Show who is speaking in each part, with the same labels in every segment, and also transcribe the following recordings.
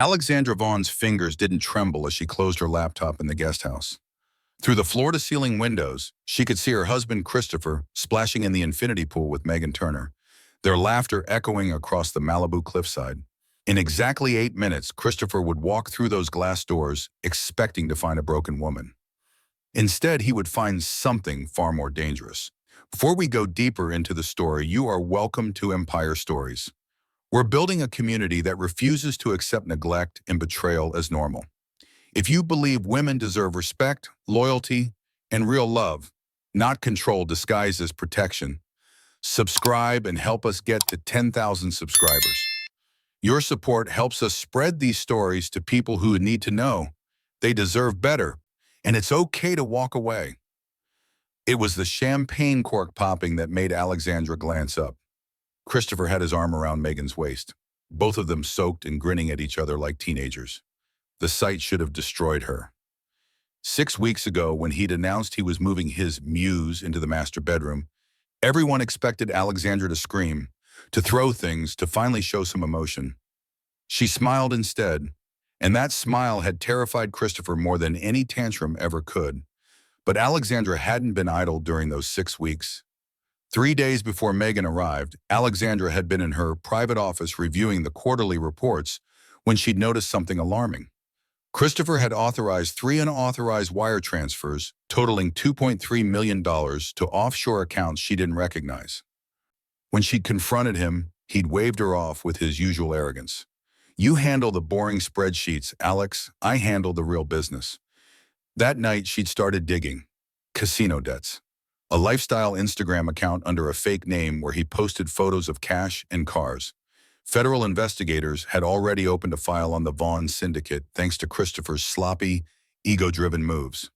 Speaker 1: Alexandra Vaughn's fingers didn't tremble as she closed her laptop in the guest house. Through the floor-to-ceiling windows, she could see her husband Christopher splashing in the infinity pool with Megan Turner, their laughter echoing across the Malibu cliffside. In exactly 8 minutes, Christopher would walk through those glass doors, expecting to find a broken woman. Instead, he would find something far more dangerous. Before we go deeper into the story, you are welcome to Empire Stories. We're building a community that refuses to accept neglect and betrayal as normal. If you believe women deserve respect, loyalty, and real love, not control disguised as protection, subscribe and help us get to 10,000 subscribers. Your support helps us spread these stories to people who need to know they deserve better, and it's okay to walk away. It was the champagne cork popping that made Alexandra glance up. Christopher had his arm around Megan's waist, both of them soaked and grinning at each other like teenagers. The sight should have destroyed her. 6 weeks ago, when he'd announced he was moving his muse into the master bedroom, everyone expected Alexandra to scream, to throw things, to finally show some emotion. She smiled instead, and that smile had terrified Christopher more than any tantrum ever could. But Alexandra hadn't been idle during those 6 weeks. 3 days before Megan arrived, Alexandra had been in her private office reviewing the quarterly reports when she'd noticed something alarming. Christopher had authorized 3 unauthorized wire transfers totaling $2.3 million to offshore accounts she didn't recognize. When she'd confronted him, he'd waved her off with his usual arrogance. "You handle the boring spreadsheets, Alex. I handle the real business." That night, she'd started digging. Casino debts. A lifestyle Instagram account under a fake name where he posted photos of cash and cars. Federal investigators had already opened a file on the Vaughn syndicate thanks to Christopher's sloppy, ego-driven moves.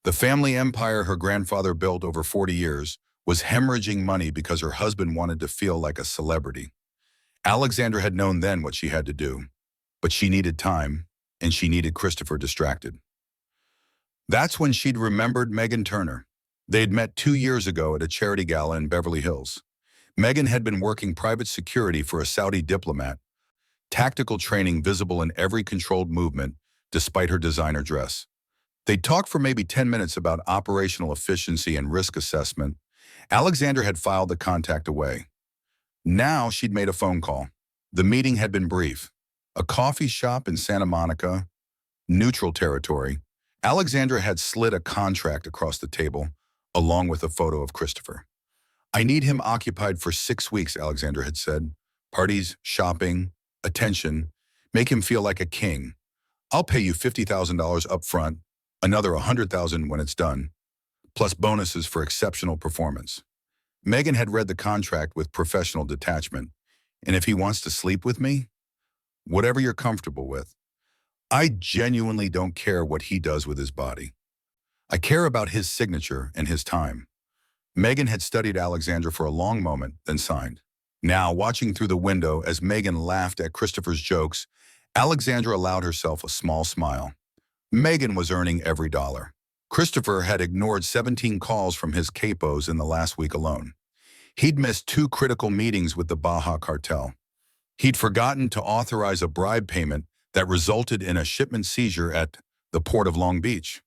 Speaker 1: The family empire her grandfather built over 40 years was hemorrhaging money because her husband wanted to feel like a celebrity. Alexandra had known then what she had to do, but she needed time, and she needed Christopher distracted. That's when she'd remembered Megan Turner. They'd met 2 years ago at a charity gala in Beverly Hills. Megan had been working private security for a Saudi diplomat, tactical training visible in every controlled movement, despite her designer dress. They'd talked for maybe 10 minutes about operational efficiency and risk assessment. Alexandra had filed the contact away. Now she'd made a phone call. The meeting had been brief. A coffee shop in Santa Monica, neutral territory. Alexandra had slid a contract across the table, along with a photo of Christopher. "I need him occupied for 6 weeks," Alexandra had said. "Parties, shopping, attention. Make him feel like a king. I'll pay you $50,000 up front, another $100,000 when it's done, plus bonuses for exceptional performance." Megan had read the contract with professional detachment. "And if he wants to sleep with me, whatever you're comfortable with. I genuinely don't care what he does with his body. I care about his signature and his time." Megan had studied Alexandra for a long moment, then signed. Now, watching through the window as Megan laughed at Christopher's jokes, Alexandra allowed herself a small smile. Megan was earning every dollar. Christopher had ignored 17 calls from his capos in the last week alone. He'd missed 2 critical meetings with the Baja cartel. He'd forgotten to authorize a bribe payment that resulted in a shipment seizure at the port of Long Beach.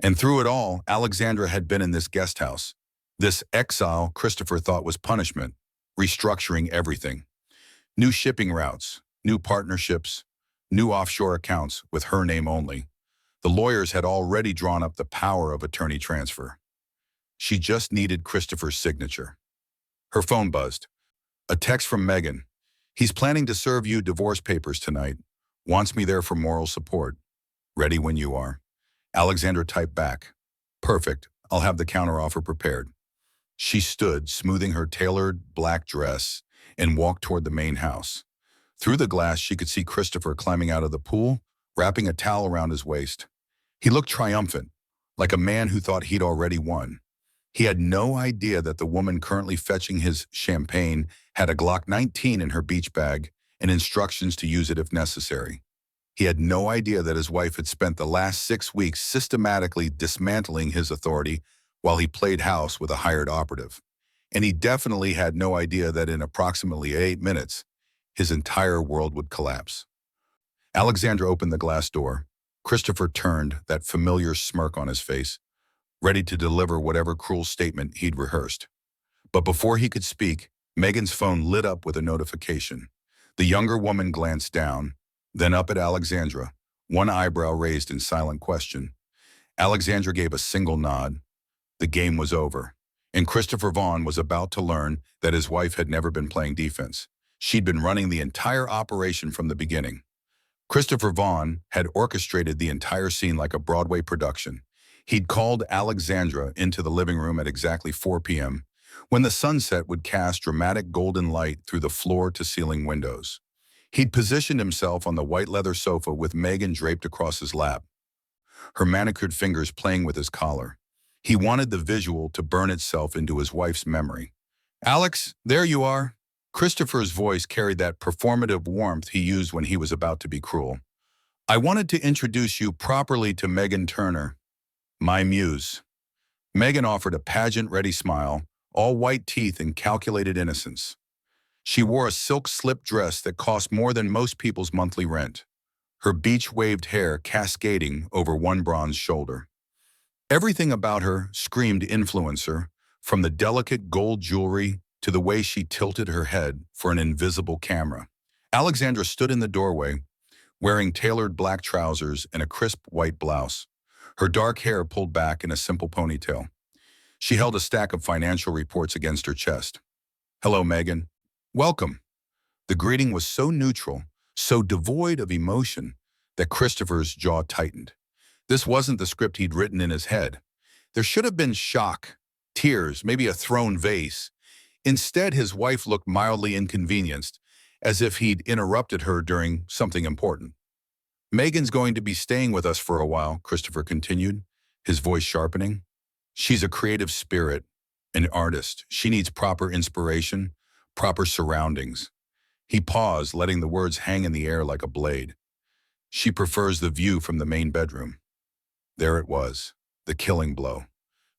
Speaker 1: And through it all, Alexandra had been in this guest house. This exile Christopher thought was punishment, restructuring everything. New shipping routes, new partnerships, new offshore accounts with her name only. The lawyers had already drawn up the power of attorney transfer. She just needed Christopher's signature. Her phone buzzed. A text from Megan. "He's planning to serve you divorce papers tonight. Wants me there for moral support. Ready when you are." Alexandra typed back. "Perfect. I'll have the counteroffer prepared." She stood, smoothing her tailored black dress, and walked toward the main house. Through the glass, she could see Christopher climbing out of the pool, wrapping a towel around his waist. He looked triumphant, like a man who thought he'd already won. He had no idea that the woman currently fetching his champagne had a Glock 19 in her beach bag and instructions to use it if necessary. He had no idea that his wife had spent the last 6 weeks systematically dismantling his authority while he played house with a hired operative. And he definitely had no idea that in approximately 8 minutes, his entire world would collapse. Alexandra opened the glass door. Christopher turned, that familiar smirk on his face, ready to deliver whatever cruel statement he'd rehearsed. But before he could speak, Megan's phone lit up with a notification. The younger woman glanced down, then up at Alexandra, one eyebrow raised in silent question. Alexandra gave a single nod. The game was over, and Christopher Vaughn was about to learn that his wife had never been playing defense. She'd been running the entire operation from the beginning. Christopher Vaughn had orchestrated the entire scene like a Broadway production. He'd called Alexandra into the living room at exactly 4 p.m., when the sunset would cast dramatic golden light through the floor-to-ceiling windows. He'd positioned himself on the white leather sofa with Megan draped across his lap, her manicured fingers playing with his collar. He wanted the visual to burn itself into his wife's memory. "Alex, there you are." Christopher's voice carried that performative warmth he used when he was about to be cruel. "I wanted to introduce you properly to Megan Turner, my muse." Megan offered a pageant-ready smile, all white teeth and calculated innocence. She wore a silk slip dress that cost more than most people's monthly rent, her beach-waved hair cascading over one bronze shoulder. Everything about her screamed influencer, from the delicate gold jewelry to the way she tilted her head for an invisible camera. Alexandra stood in the doorway, wearing tailored black trousers and a crisp white blouse, her dark hair pulled back in a simple ponytail. She held a stack of financial reports against her chest. "Hello, Megan. Welcome." The greeting was so neutral, so devoid of emotion, that Christopher's jaw tightened. This wasn't the script he'd written in his head. There should have been shock, tears, maybe a thrown vase. Instead, his wife looked mildly inconvenienced, as if he'd interrupted her during something important. "Megan's going to be staying with us for a while," Christopher continued, his voice sharpening. "She's a creative spirit, an artist. She needs proper inspiration, proper surroundings." He paused, letting the words hang in the air like a blade. "She prefers the view from the main bedroom." There it was, the killing blow.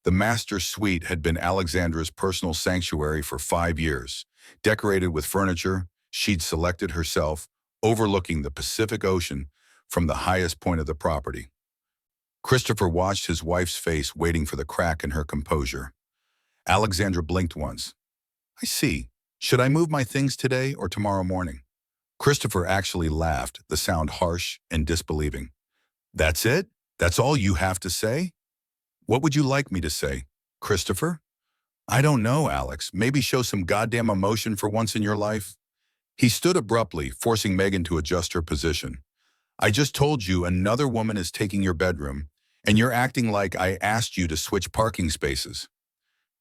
Speaker 1: The master suite had been Alexandra's personal sanctuary for 5 years. Decorated with furniture she'd selected herself, overlooking the Pacific Ocean from the highest point of the property. Christopher watched his wife's face, waiting for the crack in her composure. Alexandra blinked once. "I see. Should I move my things today or tomorrow morning?" Christopher actually laughed, the sound harsh and disbelieving. "That's it? That's all you have to say?" "What would you like me to say, Christopher?" "I don't know, Alex. Maybe show some goddamn emotion for once in your life." He stood abruptly, forcing Megan to adjust her position. "I just told you another woman is taking your bedroom, and you're acting like I asked you to switch parking spaces."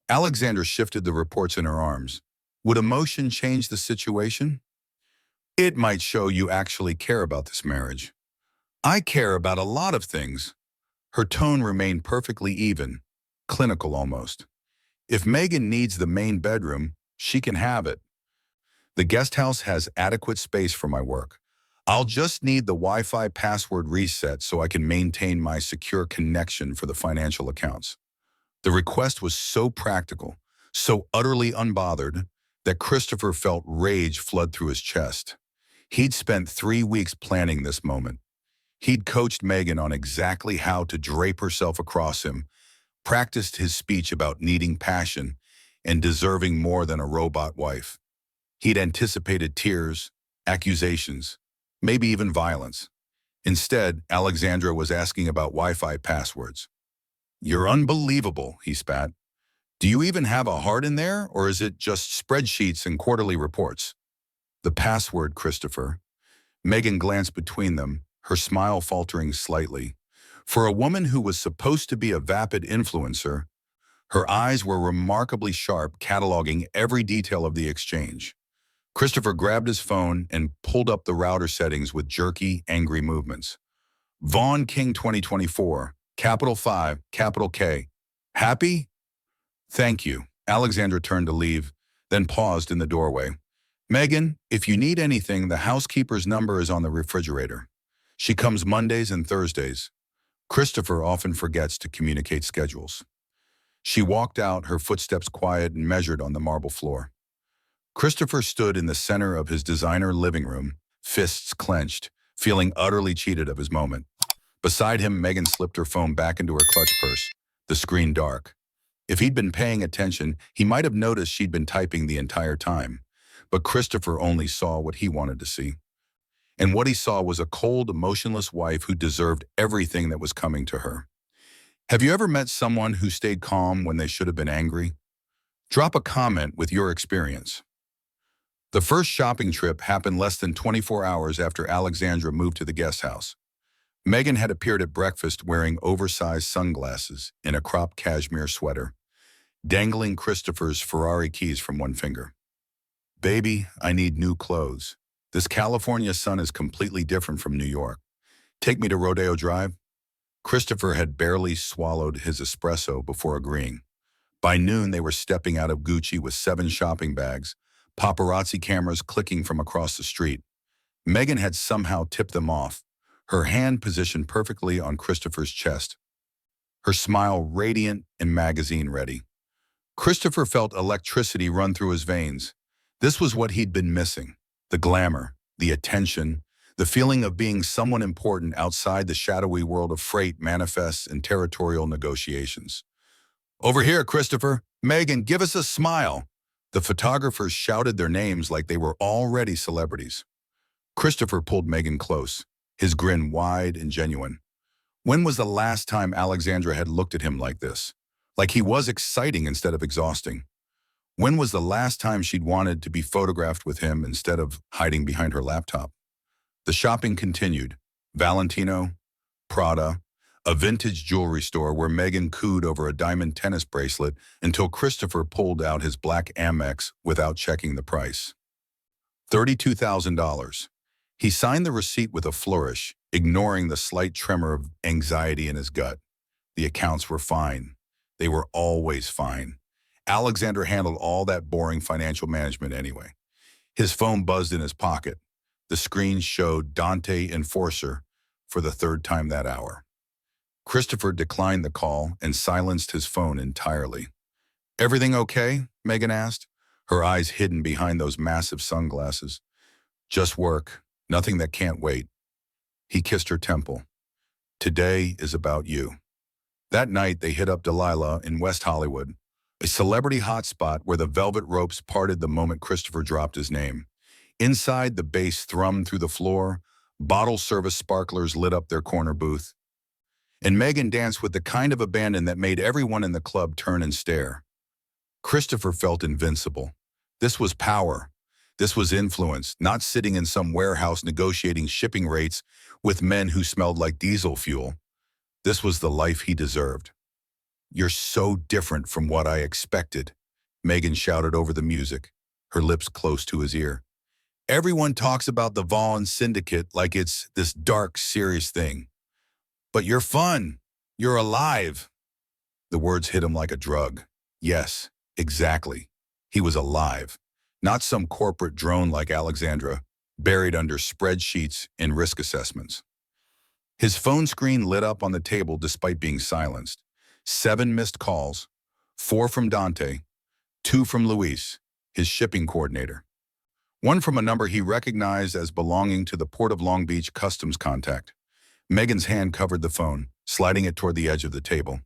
Speaker 1: Alexandra shifted the reports in her arms. "Would emotion change the situation?" "It might show you actually care about this marriage." "I care about a lot of things." Her tone remained perfectly even, clinical almost. "If Megan needs the main bedroom, she can have it. The guest house has adequate space for my work. I'll just need the Wi-Fi password reset so I can maintain my secure connection for the financial accounts." The request was so practical, so utterly unbothered, that Christopher felt rage flood through his chest. He'd spent 3 weeks planning this moment. He'd coached Megan on exactly how to drape herself across him, practiced his speech about needing passion and deserving more than a robot wife. He'd anticipated tears, accusations, maybe even violence. Instead, Alexandra was asking about Wi-Fi passwords. "You're unbelievable," he spat. "Do you even have a heart in there, or is it just spreadsheets and quarterly reports?" "The password, Christopher." Megan glanced between them, her smile faltering slightly. For a woman who was supposed to be a vapid influencer, her eyes were remarkably sharp, cataloging every detail of the exchange. Christopher grabbed his phone and pulled up the router settings with jerky, angry movements. "Vaughn King 2024, capital 5, capital K. Happy?" "Thank you." Alexandra turned to leave, then paused in the doorway. "Megan, if you need anything, the housekeeper's number is on the refrigerator. She comes Mondays and Thursdays." Christopher often forgets to communicate schedules. She walked out, her footsteps quiet and measured on the marble floor. Christopher stood in the center of his designer living room, fists clenched, feeling utterly cheated of his moment. Beside him, Megan slipped her phone back into her clutch purse, the screen dark. If he'd been paying attention, he might have noticed she'd been typing the entire time. But Christopher only saw what he wanted to see. And what he saw was a cold, emotionless wife who deserved everything that was coming to her. Have you ever met someone who stayed calm when they should have been angry? Drop a comment with your experience. The first shopping trip happened less than 24 hours after Alexandra moved to the guest house. Megan had appeared at breakfast wearing oversized sunglasses and a cropped cashmere sweater, dangling Christopher's Ferrari keys from one finger. Baby, I need new clothes. This California sun is completely different from New York. Take me to Rodeo Drive? Christopher had barely swallowed his espresso before agreeing. By noon, they were stepping out of Gucci with 7 shopping bags, paparazzi cameras clicking from across the street. Megan had somehow tipped them off, her hand positioned perfectly on Christopher's chest, her smile radiant and magazine-ready. Christopher felt electricity run through his veins. This was what he'd been missing: the glamour, the attention, the feeling of being someone important outside the shadowy world of freight, manifests, and territorial negotiations. Over here, Christopher. Megan, give us a smile. The photographers shouted their names like they were already celebrities. Christopher pulled Megan close, his grin wide and genuine. When was the last time Alexandra had looked at him like this? Like he was exciting instead of exhausting? When was the last time she'd wanted to be photographed with him instead of hiding behind her laptop? The shopping continued. Valentino, Prada, a vintage jewelry store where Megan cooed over a diamond tennis bracelet until Christopher pulled out his black Amex without checking the price. $32,000. He signed the receipt with a flourish, ignoring the slight tremor of anxiety in his gut. The accounts were fine. They were always fine. Alexander handled all that boring financial management anyway. His phone buzzed in his pocket. The screen showed Dante Enforcer for the 3rd time that hour. Christopher declined the call and silenced his phone entirely. Everything okay? Megan asked, her eyes hidden behind those massive sunglasses. Just work. Nothing that can't wait. He kissed her temple. Today is about you. That night, they hit up Delilah in West Hollywood, a celebrity hotspot where the velvet ropes parted the moment Christopher dropped his name. Inside, the bass thrummed through the floor, bottle service sparklers lit up their corner booth, and Megan danced with the kind of abandon that made everyone in the club turn and stare. Christopher felt invincible. This was power. This was influence, not sitting in some warehouse negotiating shipping rates with men who smelled like diesel fuel. This was the life he deserved. You're so different from what I expected, Megan shouted over the music, her lips close to his ear. Everyone talks about the Vaughn Syndicate like it's this dark, serious thing. But you're fun. You're alive. The words hit him like a drug. Yes, exactly. He was alive. Not some corporate drone like Alexandra, buried under spreadsheets and risk assessments. His phone screen lit up on the table despite being silenced. 7 missed calls, 4 from Dante, 2 from Luis, his shipping coordinator. 1 from a number he recognized as belonging to the Port of Long Beach customs contact. Megan's hand covered the phone, sliding it toward the edge of the table.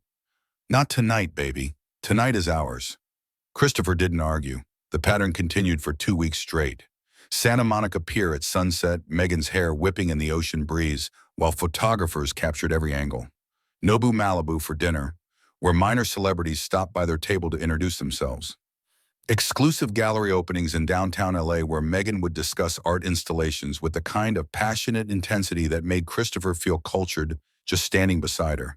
Speaker 1: Not tonight, baby. Tonight is ours. Christopher didn't argue. The pattern continued for 2 weeks straight. Santa Monica Pier at sunset, Megan's hair whipping in the ocean breeze, while photographers captured every angle. Nobu Malibu for dinner, where minor celebrities stopped by their table to introduce themselves. Exclusive gallery openings in downtown LA where Megan would discuss art installations with the kind of passionate intensity that made Christopher feel cultured just standing beside her.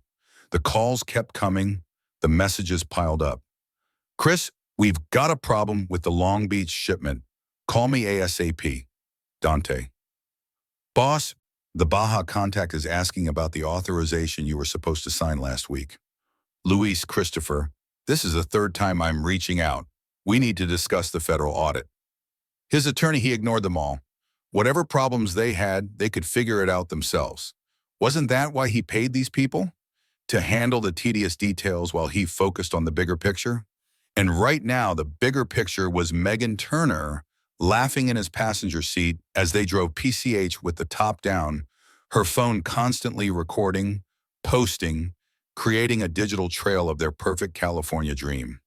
Speaker 1: The calls kept coming, the messages piled up. Chris, we've got a problem with the Long Beach shipment. Call me ASAP. Dante. Boss, the Baja contact is asking about the authorization you were supposed to sign last week. Luis, Christopher, this is the 3rd time I'm reaching out. We need to discuss the federal audit. His attorney, he ignored them all. Whatever problems they had, they could figure it out themselves. Wasn't that why he paid these people? To handle the tedious details while he focused on the bigger picture? And right now, the bigger picture was Megan Turner laughing in his passenger seat as they drove PCH with the top down, her phone constantly recording, posting, creating a digital trail of their perfect California dream.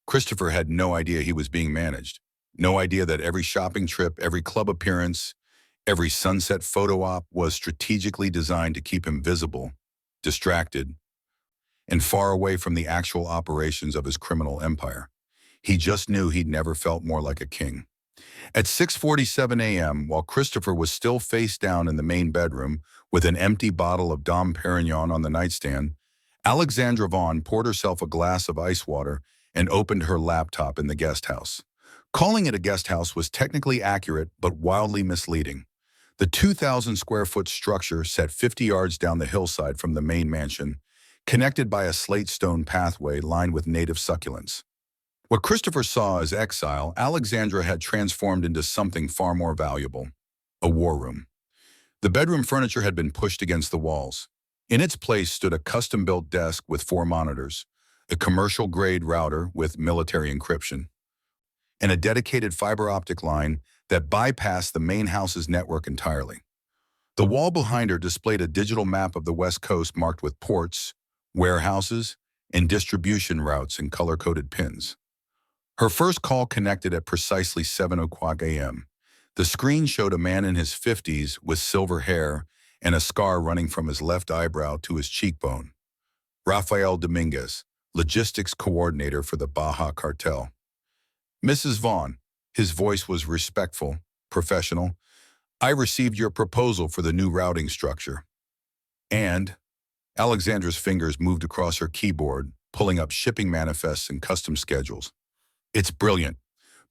Speaker 1: Christopher had no idea he was being managed. No idea that every shopping trip, every club appearance, every sunset photo op was strategically designed to keep him visible, distracted, and far away from the actual operations of his criminal empire. He just knew he'd never felt more like a king. At 6:47 a.m., while Christopher was still face down in the main bedroom with an empty bottle of Dom Perignon on the nightstand, Alexandra Vaughn poured herself a glass of ice water and opened her laptop in the guest house. Calling it a guest house was technically accurate but wildly misleading. The 2,000 square foot structure sat 50 yards down the hillside from the main mansion, connected by a slate stone pathway lined with native succulents. What Christopher saw as exile, Alexandra had transformed into something far more valuable: a war room. The bedroom furniture had been pushed against the walls. In its place stood a custom-built desk with 4 monitors, a commercial-grade router with military encryption, and a dedicated fiber optic line that bypassed the main house's network entirely. The wall behind her displayed a digital map of the West Coast marked with ports, warehouses, and distribution routes in color-coded pins. Her first call connected at precisely 7 o'clock a.m. The screen showed a man in his 50s with silver hair and a scar running from his left eyebrow to his cheekbone. Rafael Dominguez, logistics coordinator for the Baja Cartel. Mrs. Vaughn, his voice was respectful, professional. I received your proposal for the new routing structure. And Alexandra's fingers moved across her keyboard, pulling up shipping manifests and custom schedules. It's brilliant.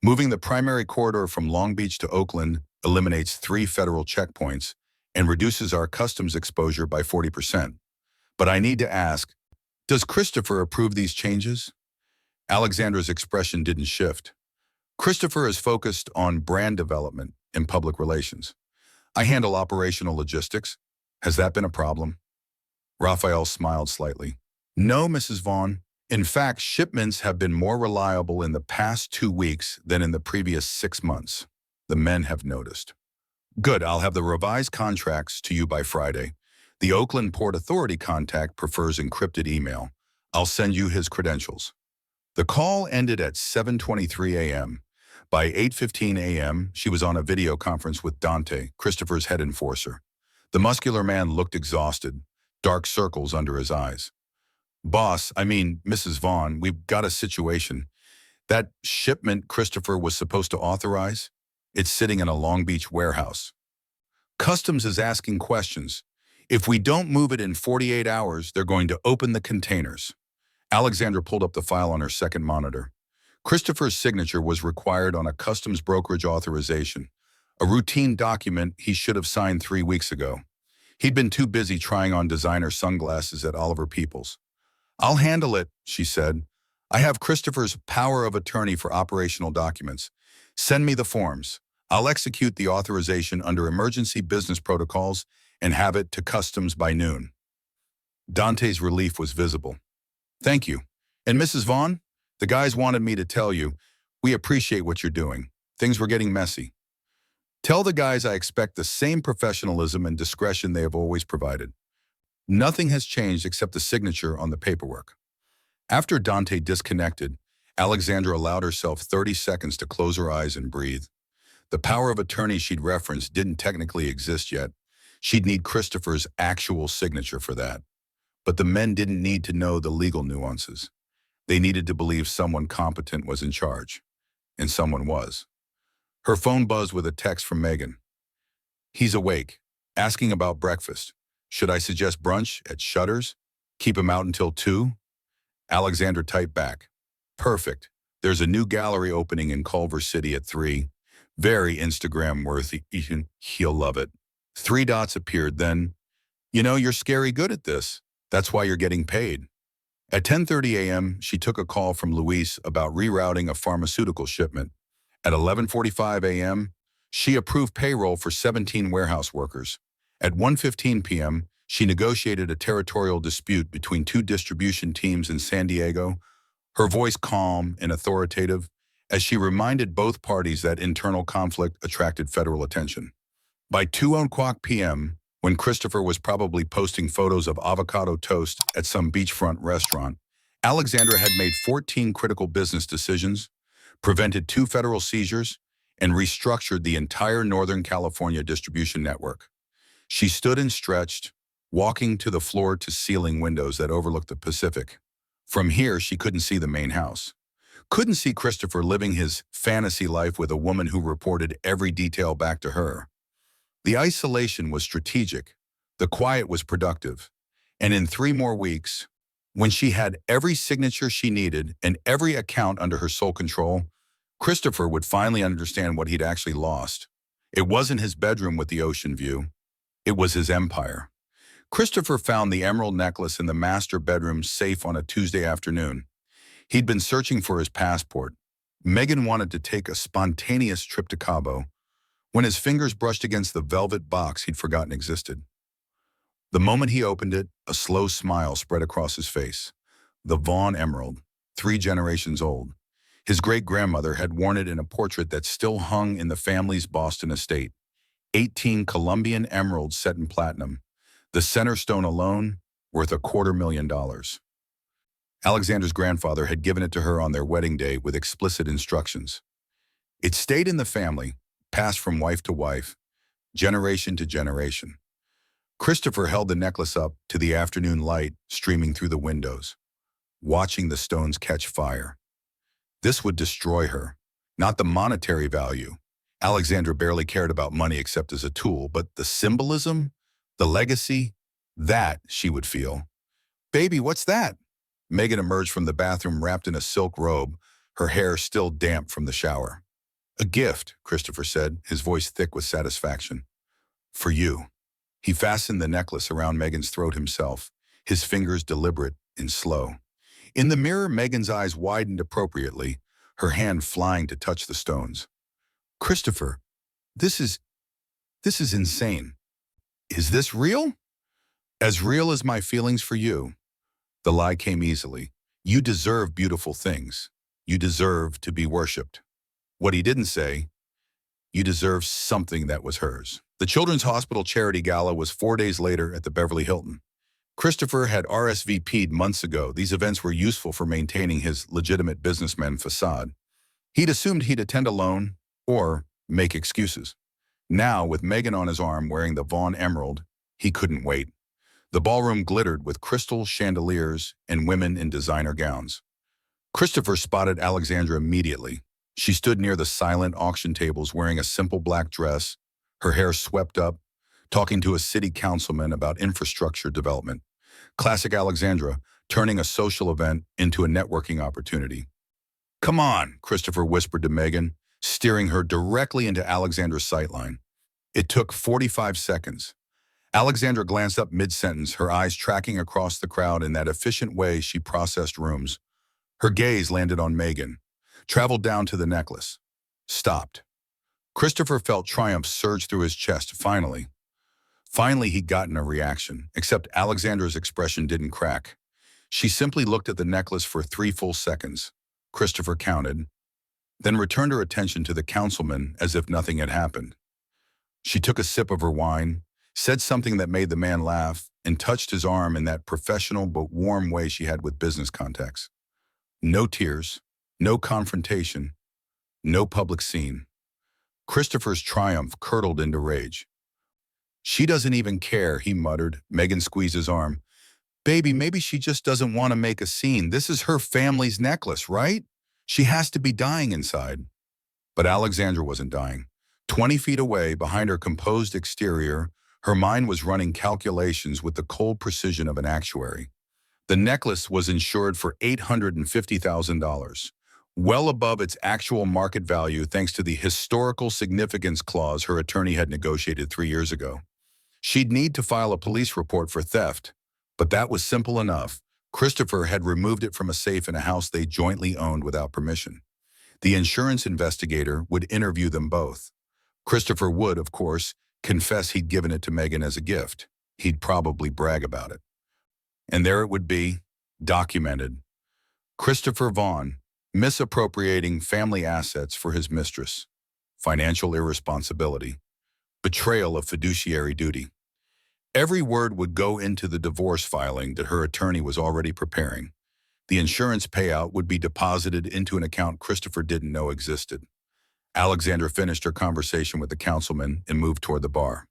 Speaker 1: Moving the primary corridor from Long Beach to Oakland eliminates 3 federal checkpoints and reduces our customs exposure by 40%. But I need to ask, does Christopher approve these changes? Alexandra's expression didn't shift. Christopher is focused on brand development and public relations. I handle operational logistics. Has that been a problem? Raphael smiled slightly. No, Mrs. Vaughn. In fact, shipments have been more reliable in the past 2 weeks than in the previous 6 months. The men have noticed. Good, I'll have the revised contracts to you by Friday. The Oakland Port Authority contact prefers encrypted email. I'll send you his credentials. The call ended at 7:23 a.m. By 8:15 a.m., she was on a video conference with Dante, Christopher's head enforcer. The muscular man looked exhausted, dark circles under his eyes. Boss, Mrs. Vaughn, we've got a situation. That shipment Christopher was supposed to authorize, it's sitting in a Long Beach warehouse. Customs is asking questions. If we don't move it in 48 hours, they're going to open the containers. Alexandra pulled up the file on her second monitor. Christopher's signature was required on a customs brokerage authorization, a routine document he should have signed 3 weeks ago. He'd been too busy trying on designer sunglasses at Oliver Peoples. I'll handle it, she said. I have Christopher's power of attorney for operational documents. Send me the forms. I'll execute the authorization under emergency business protocols and have it to customs by noon. Dante's relief was visible. Thank you. And Mrs. Vaughn, the guys wanted me to tell you, we appreciate what you're doing. Things were getting messy. Tell the guys I expect the same professionalism and discretion they have always provided. Nothing has changed except the signature on the paperwork. After Dante disconnected, Alexandra allowed herself 30 seconds to close her eyes and breathe. The power of attorney she'd referenced didn't technically exist yet. She'd need Christopher's actual signature for that. But the men didn't need to know the legal nuances. They needed to believe someone competent was in charge. And someone was. Her phone buzzed with a text from Megan. He's awake, asking about breakfast. Should I suggest brunch at Shutters? Keep him out until 2? Alexandra typed back. Perfect. There's a new gallery opening in Culver City at 3. Very Instagram-worthy. He'll love it. 3 dots appeared then. You know, you're scary good at this. That's why you're getting paid. At 10:30 a.m., she took a call from Luis about rerouting a pharmaceutical shipment. At 11:45 a.m., she approved payroll for 17 warehouse workers. At 1:15 p.m., she negotiated a territorial dispute between 2 distribution teams in San Diego, her voice calm and authoritative. as she reminded both parties that internal conflict attracted federal attention. By 2:00 p.m., when Christopher was probably posting photos of avocado toast at some beachfront restaurant, Alexandra had made 14 critical business decisions, prevented 2 federal seizures, and restructured the entire Northern California distribution network. She stood and stretched, walking to the floor-to-ceiling windows that overlooked the Pacific. From here, she couldn't see the main house. Couldn't see Christopher living his fantasy life with a woman who reported every detail back to her. The isolation was strategic, the quiet was productive, and in 3 more weeks, when she had every signature she needed and every account under her sole control, Christopher would finally understand what he'd actually lost. It wasn't his bedroom with the ocean view, it was his empire. Christopher found the emerald necklace in the master bedroom safe on a Tuesday afternoon. He'd been searching for his passport. Megan wanted to take a spontaneous trip to Cabo, when his fingers brushed against the velvet box he'd forgotten existed. The moment he opened it, a slow smile spread across his face. The Vaughn emerald, 3 generations old. His great-grandmother had worn it in a portrait that still hung in the family's Boston estate. 18 Colombian emeralds set in platinum. The center stone alone, worth $250,000. Alexandra's grandfather had given it to her on their wedding day with explicit instructions. It stayed in the family, passed from wife to wife, generation to generation. Christopher held the necklace up to the afternoon light streaming through the windows, watching the stones catch fire. This would destroy her, not the monetary value. Alexandra barely cared about money except as a tool, but the symbolism, the legacy, that she would feel. "Baby, what's that?" Megan emerged from the bathroom wrapped in a silk robe, her hair still damp from the shower. "A gift," Christopher said, his voice thick with satisfaction. "For you." He fastened the necklace around Megan's throat himself, his fingers deliberate and slow. In the mirror, Megan's eyes widened appropriately, her hand flying to touch the stones. "Christopher, this is insane. Is this real?" "As real as my feelings for you." The lie came easily. "You deserve beautiful things. You deserve to be worshipped." What he didn't say, "You deserve something that was hers." The Children's Hospital Charity Gala was 4 days later at the Beverly Hilton. Christopher had RSVP'd months ago. These events were useful for maintaining his legitimate businessman facade. He'd assumed he'd attend alone or make excuses. Now, with Megan on his arm wearing the Vaughn emerald, he couldn't wait. The ballroom glittered with crystal chandeliers and women in designer gowns. Christopher spotted Alexandra immediately. She stood near the silent auction tables wearing a simple black dress, her hair swept up, talking to a city councilman about infrastructure development. Classic Alexandra, turning a social event into a networking opportunity. "Come on," Christopher whispered to Megan, steering her directly into Alexandra's sightline. It took 45 seconds. Alexandra glanced up mid-sentence, her eyes tracking across the crowd in that efficient way she processed rooms. Her gaze landed on Megan, traveled down to the necklace, stopped. Christopher felt triumph surge through his chest, finally. Finally, he'd gotten a reaction, except Alexandra's expression didn't crack. She simply looked at the necklace for 3 full seconds. Christopher counted, then returned her attention to the councilman as if nothing had happened. She took a sip of her wine, said something that made the man laugh, and touched his arm in that professional but warm way she had with business contacts. No tears, no confrontation, no public scene. Christopher's triumph curdled into rage. "She doesn't even care," he muttered. Megan squeezed his arm. "Baby, maybe she just doesn't want to make a scene. This is her family's necklace, right? She has to be dying inside." But Alexandra wasn't dying. 20 feet away, behind her composed exterior, her mind was running calculations with the cold precision of an actuary. The necklace was insured for $850,000, well above its actual market value thanks to the historical significance clause her attorney had negotiated 3 years ago. She'd need to file a police report for theft, but that was simple enough. Christopher had removed it from a safe in a house they jointly owned without permission. The insurance investigator would interview them both. Christopher would, of course, confess he'd given it to Megan as a gift. He'd probably brag about it. And there it would be, documented. Christopher Vaughn, misappropriating family assets for his mistress, financial irresponsibility, betrayal of fiduciary duty. Every word would go into the divorce filing that her attorney was already preparing. The insurance payout would be deposited into an account Christopher didn't know existed. Alexandra finished her conversation with the councilman and moved toward the bar.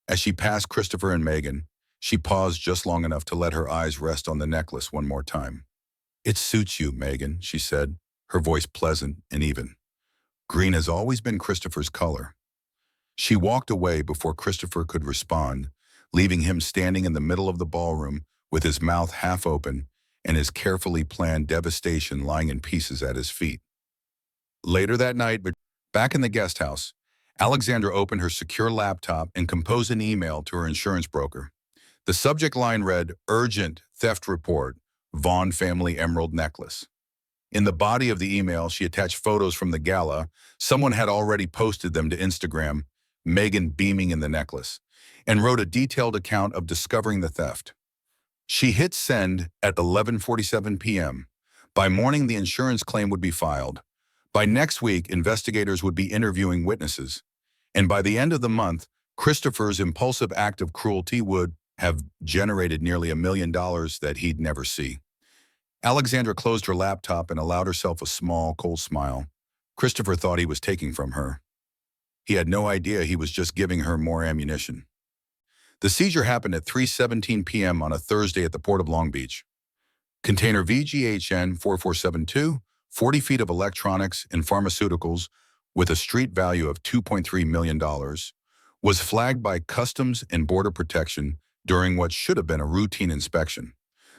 Speaker 1: As she passed Christopher and Megan, she paused just long enough to let her eyes rest on the necklace one more time. "It suits you, Megan," she said, her voice pleasant and even. Green has always been Christopher's color. She walked away before Christopher could respond, leaving him standing in the middle of the ballroom with his mouth half open and his carefully planned devastation lying in pieces at his feet. Later that night, back in the guest house, Alexandra opened her secure laptop and composed an email to her insurance broker. The subject line read, "Urgent Theft Report, Vaughn Family Emerald Necklace." In the body of the email, she attached photos from the gala. Someone had already posted them to Instagram, Megan beaming in the necklace, and wrote a detailed account of discovering the theft. She hit send at 11:47 p.m. By morning, the insurance claim would be filed. By next week, investigators would be interviewing witnesses. And by the end of the month, Christopher's impulsive act of cruelty would have generated nearly $1 million that he'd never see. Alexandra closed her laptop and allowed herself a small, cold smile. Christopher thought he was taking from her. He had no idea he was just giving her more ammunition. The seizure happened at 3:17 p.m. on a Thursday at the Port of Long Beach. Container VGHN 4472, 40 feet of electronics and pharmaceuticals with a street value of $2.3 million, was flagged by Customs and Border Protection during what should have been a routine inspection.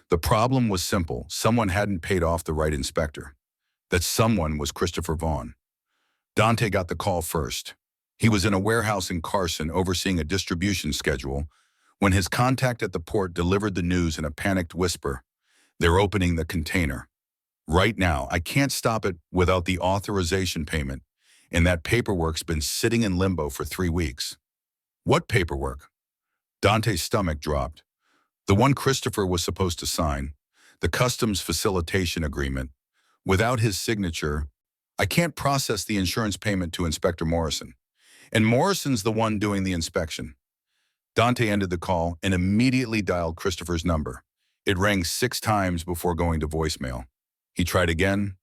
Speaker 1: The problem was simple. Someone hadn't paid off the right inspector. That someone was Christopher Vaughn. Dante got the call first. He was in a warehouse in Carson overseeing a distribution schedule when his contact at the port delivered the news in a panicked whisper. "They're opening the container. Right now, I can't stop it without the authorization payment, and that paperwork's been sitting in limbo for 3 weeks." "What paperwork?" Dante's stomach dropped. "The one Christopher was supposed to sign, the customs facilitation agreement. Without his signature, I can't process the insurance payment to Inspector Morrison. And Morrison's the one doing the inspection." Dante ended the call and immediately dialed Christopher's number. It rang 6 times before going to voicemail. He tried again,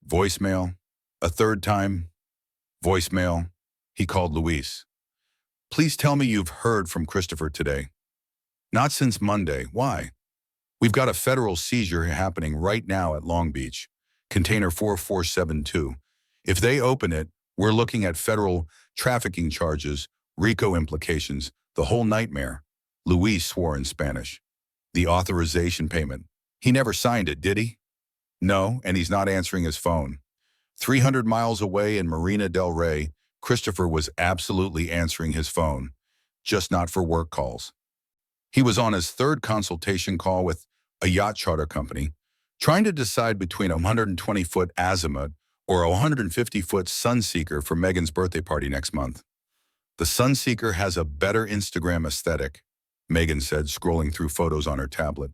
Speaker 1: voicemail, a third time, voicemail. He called Luis. "Please tell me you've heard from Christopher today." "Not since Monday. Why?" "We've got a federal seizure happening right now at Long Beach, container 4472. If they open it, we're looking at federal trafficking charges, RICO implications, the whole nightmare." Luis swore in Spanish. "The authorization payment. He never signed it, did he?" "No, and he's not answering his phone." 300 miles away in Marina del Rey, Christopher was absolutely answering his phone, just not for work calls. He was on his 3rd consultation call with a yacht charter company, trying to decide between a 120-foot Azimuth or a 150-foot Sunseeker for Megan's birthday party next month. "The Sunseeker has a better Instagram aesthetic," Megan said, scrolling through photos on her tablet.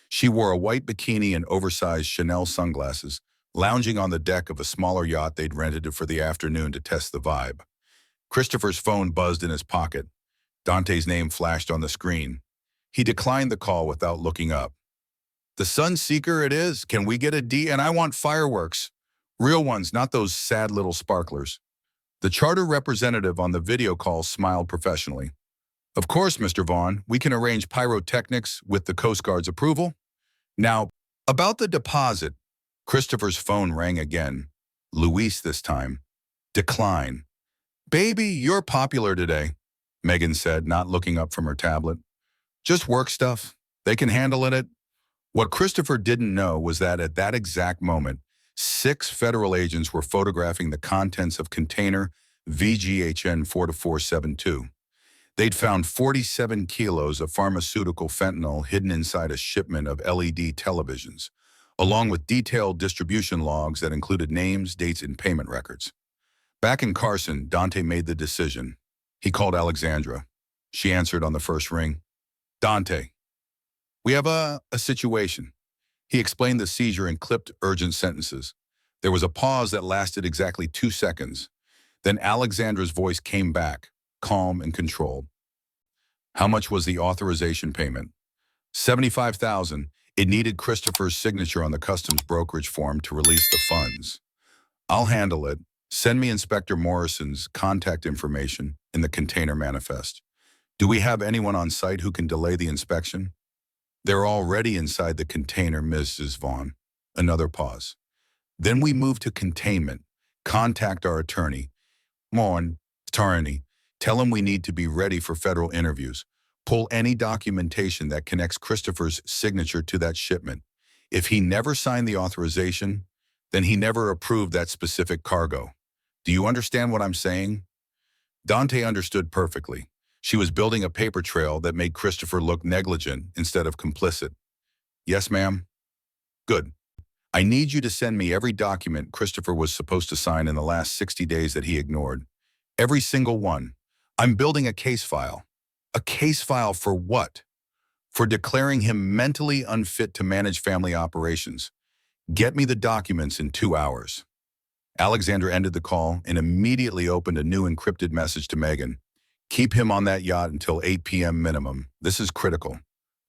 Speaker 1: She wore a white bikini and oversized Chanel sunglasses, lounging on the deck of a smaller yacht they'd rented for the afternoon to test the vibe. Christopher's phone buzzed in his pocket. Dante's name flashed on the screen. He declined the call without looking up. "The Sunseeker it is. Can we get a D? And I want fireworks. Real ones, not those sad little sparklers." The charter representative on the video call smiled professionally. "Of course, Mr. Vaughn, we can arrange pyrotechnics with the Coast Guard's approval. Now, about the deposit." Christopher's phone rang again. Luis this time. "Decline." "Baby, you're popular today," Megan said, not looking up from her tablet. "Just work stuff. They can handle it." What Christopher didn't know was that at that exact moment, 6 federal agents were photographing the contents of container VGHN 4472. They'd found 47 kilos of pharmaceutical fentanyl hidden inside a shipment of LED televisions, along with detailed distribution logs that included names, dates, and payment records. Back in Carson, Dante made the decision. He called Alexandra. She answered on the first ring. "Dante, we have a situation." He explained the seizure in clipped, urgent sentences. There was a pause that lasted exactly 2 seconds. Then Alexandra's voice came back, calm and controlled. How much was the authorization payment? 75,000. It needed Christopher's signature on the customs brokerage form to release the funds. I'll handle it. Send me Inspector Morrison's contact information in the container manifest. Do we have anyone on site who can delay the inspection? They're already inside the container, Mrs. Vaughn. Another pause. Then we move to containment. Contact our attorney. Morn, attorney. Tell him we need to be ready for federal interviews. Pull any documentation that connects Christopher's signature to that shipment. If he never signed the authorization, then he never approved that specific cargo. Do you understand what I'm saying? Dante understood perfectly. She was building a paper trail that made Christopher look negligent instead of complicit. Yes, ma'am? Good. I need you to send me every document Christopher was supposed to sign in the last 60 days that he ignored. Every single one. I'm building a case file. A case file for what? For declaring him mentally unfit to manage family operations. Get me the documents in 2 hours. Alexandra ended the call and immediately opened a new encrypted message to Megan. Keep him on that yacht until 8 p.m. minimum. This is critical.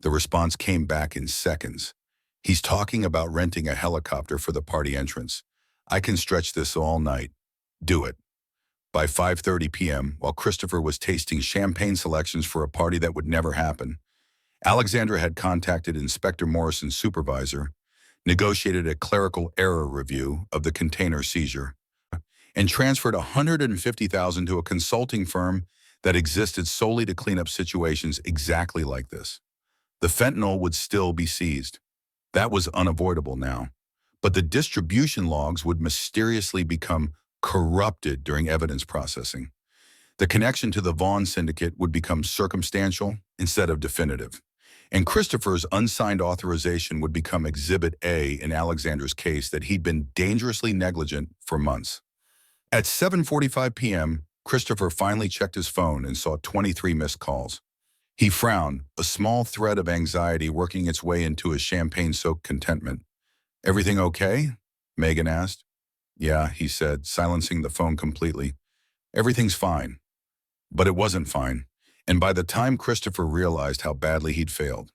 Speaker 1: The response came back in seconds. He's talking about renting a helicopter for the party entrance. I can stretch this all night. Do it. By 5:30 p.m., while Christopher was tasting champagne selections for a party that would never happen, Alexandra had contacted Inspector Morrison's supervisor, negotiated a clerical error review of the container seizure, and transferred $150,000 to a consulting firm that existed solely to clean up situations exactly like this. The fentanyl would still be seized. That was unavoidable now. But the distribution logs would mysteriously become corrupted during evidence processing. The connection to the Vaughn syndicate would become circumstantial instead of definitive. And Christopher's unsigned authorization would become Exhibit A in Alexandra's case that he'd been dangerously negligent for months. At 7:45 p.m., Christopher finally checked his phone and saw 23 missed calls. He frowned, a small thread of anxiety working its way into his champagne-soaked contentment. Everything okay? Megan asked. Yeah, he said, silencing the phone completely. Everything's fine. But it wasn't fine, and by the time Christopher realized how badly he'd failed,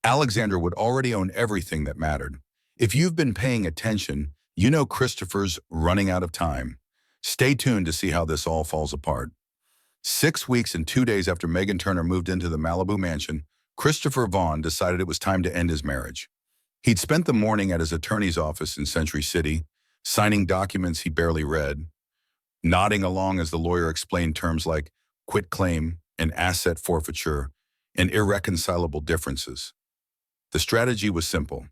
Speaker 1: Alexandra would already own everything that mattered. If you've been paying attention, you know Christopher's running out of time. Stay tuned to see how this all falls apart. 6 weeks and 2 days after Megan Turner moved into the Malibu mansion, Christopher Vaughn decided it was time to end his marriage. He'd spent the morning at his attorney's office in Century City, signing documents he barely read, nodding along as the lawyer explained terms like quitclaim and asset forfeiture and irreconcilable differences. The strategy was simple.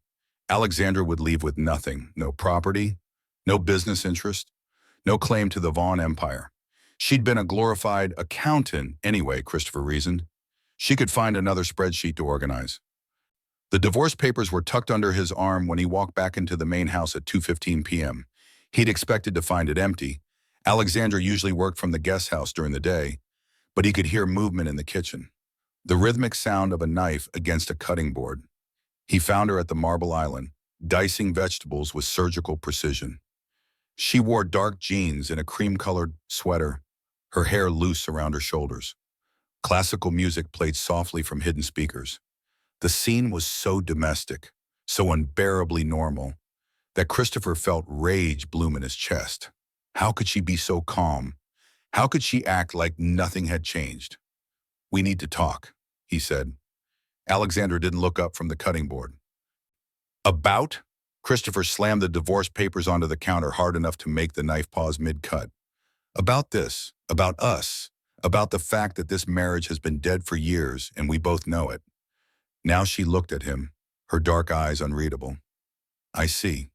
Speaker 1: Alexandra would leave with nothing, no property, no business interest, no claim to the Vaughn empire. She'd been a glorified accountant anyway, Christopher reasoned. She could find another spreadsheet to organize. The divorce papers were tucked under his arm when he walked back into the main house at 2:15 p.m. He'd expected to find it empty. Alexandra usually worked from the guest house during the day, but he could hear movement in the kitchen, the rhythmic sound of a knife against a cutting board. He found her at the Marble Island, dicing vegetables with surgical precision. She wore dark jeans and a cream-colored sweater, her hair loose around her shoulders. Classical music played softly from hidden speakers. The scene was so domestic, so unbearably normal, that Christopher felt rage bloom in his chest. How could she be so calm? How could she act like nothing had changed? We need to talk, he said. Alexandra didn't look up from the cutting board. About? Christopher slammed the divorce papers onto the counter hard enough to make the knife pause mid-cut. About this, about us, about the fact that this marriage has been dead for years and we both know it. Now she looked at him, her dark eyes unreadable. I see.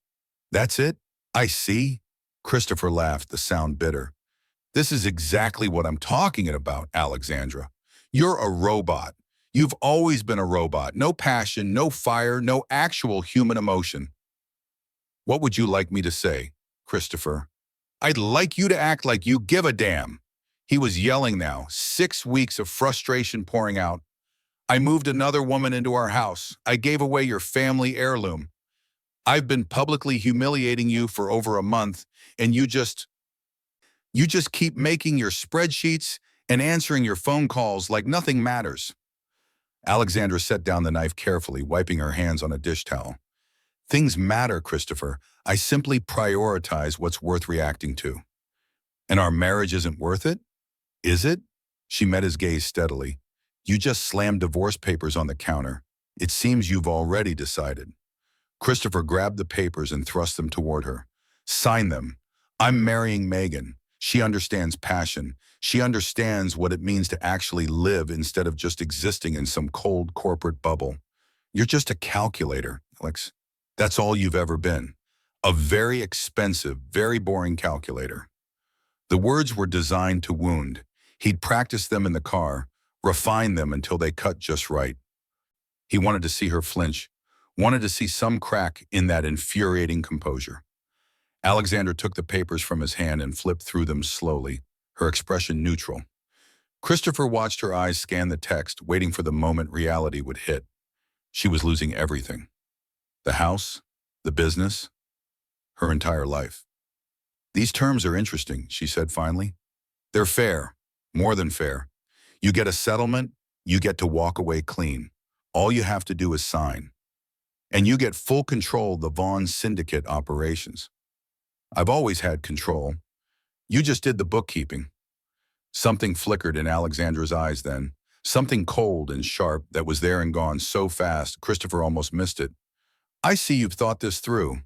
Speaker 1: That's it? I see? Christopher laughed, the sound bitter. This is exactly what I'm talking about, Alexandra. You're a robot. You've always been a robot. No passion, no fire, no actual human emotion. What would you like me to say, Christopher? I'd like you to act like you give a damn. He was yelling now, 6 weeks of frustration pouring out. I moved another woman into our house. I gave away your family heirloom. I've been publicly humiliating you for over a month, and you just keep making your spreadsheets and answering your phone calls like nothing matters." Alexandra set down the knife carefully, wiping her hands on a dish towel. "Things matter, Christopher. I simply prioritize what's worth reacting to. And our marriage isn't worth it? Is it?" She met his gaze steadily. "You just slammed divorce papers on the counter. It seems you've already decided." Christopher grabbed the papers and thrust them toward her. "Sign them. I'm marrying Megan. She understands passion. She understands what it means to actually live instead of just existing in some cold corporate bubble. You're just a calculator, Alex. That's all you've ever been. A very expensive, very boring calculator." The words were designed to wound. He'd practiced them in the car, refined them until they cut just right. He wanted to see her flinch, wanted to see some crack in that infuriating composure. Alexandra took the papers from his hand and flipped through them slowly, her expression neutral. Christopher watched her eyes scan the text, waiting for the moment reality would hit. She was losing everything. The house, the business, her entire life. "These terms are interesting," she said finally. "They're fair, more than fair. You get a settlement, you get to walk away clean. All you have to do is sign. And you get full control of the Vaughn Syndicate operations. I've always had control. You just did the bookkeeping." Something flickered in Alexandra's eyes then, something cold and sharp that was there and gone so fast Christopher almost missed it. "I see you've thought this through."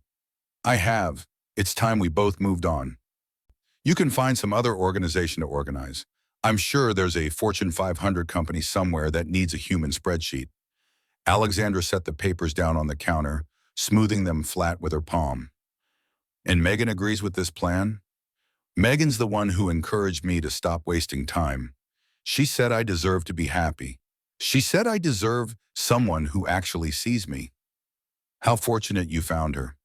Speaker 1: "I have. It's time we both moved on. You can find some other organization to organize. I'm sure there's a Fortune 500 company somewhere that needs a human spreadsheet." Alexandra set the papers down on the counter, smoothing them flat with her palm. "And Megan agrees with this plan? Megan's the one who encouraged me to stop wasting time. She said I deserve to be happy. She said I deserve someone who actually sees me." "How fortunate you found her."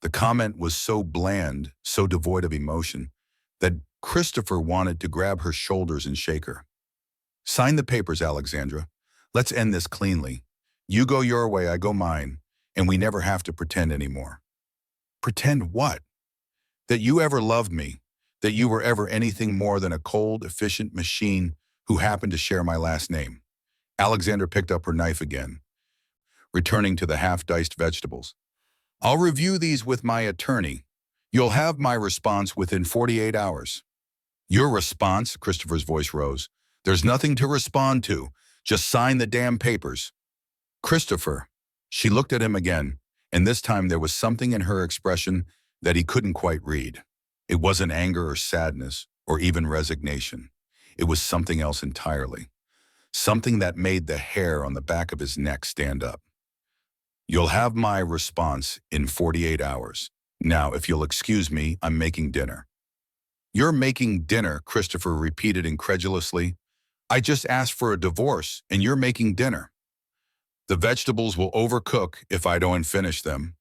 Speaker 1: The comment was so bland, so devoid of emotion, that Christopher wanted to grab her shoulders and shake her. "Sign the papers, Alexandra. Let's end this cleanly. You go your way, I go mine, and we never have to pretend anymore." "Pretend what?" "That you ever loved me, that you were ever anything more than a cold, efficient machine who happened to share my last name." Alexandra picked up her knife again, returning to the half-diced vegetables. "I'll review these with my attorney. You'll have my response within 48 hours. "Your response?" Christopher's voice rose. "There's nothing to respond to. Just sign the damn papers." "Christopher." She looked at him again, and this time there was something in her expression that he couldn't quite read. It wasn't anger or sadness or even resignation. It was something else entirely. Something that made the hair on the back of his neck stand up. "You'll have my response in 48 hours. Now, if you'll excuse me, I'm making dinner." "You're making dinner," Christopher repeated incredulously. "I just asked for a divorce, and you're making dinner." "The vegetables will overcook if I don't finish them."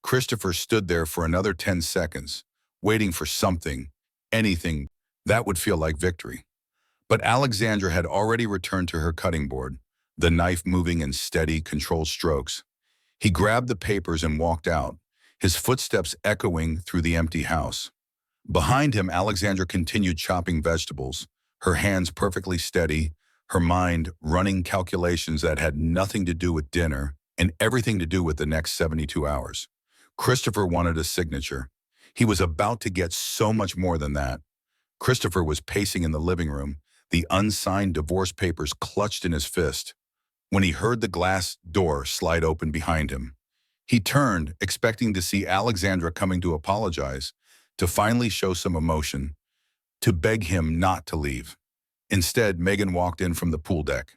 Speaker 1: Christopher stood there for another 10 seconds, waiting for something, anything, that would feel like victory. But Alexandra had already returned to her cutting board, the knife moving in steady, controlled strokes. He grabbed the papers and walked out, his footsteps echoing through the empty house. Behind him, Alexandra continued chopping vegetables, her hands perfectly steady, her mind running calculations that had nothing to do with dinner and everything to do with the next 72 hours. Christopher wanted a signature. He was about to get so much more than that. Christopher was pacing in the living room, the unsigned divorce papers clutched in his fist, when he heard the glass door slide open behind him. He turned, expecting to see Alexandra coming to apologize, to finally show some emotion, to beg him not to leave. Instead, Megan walked in from the pool deck.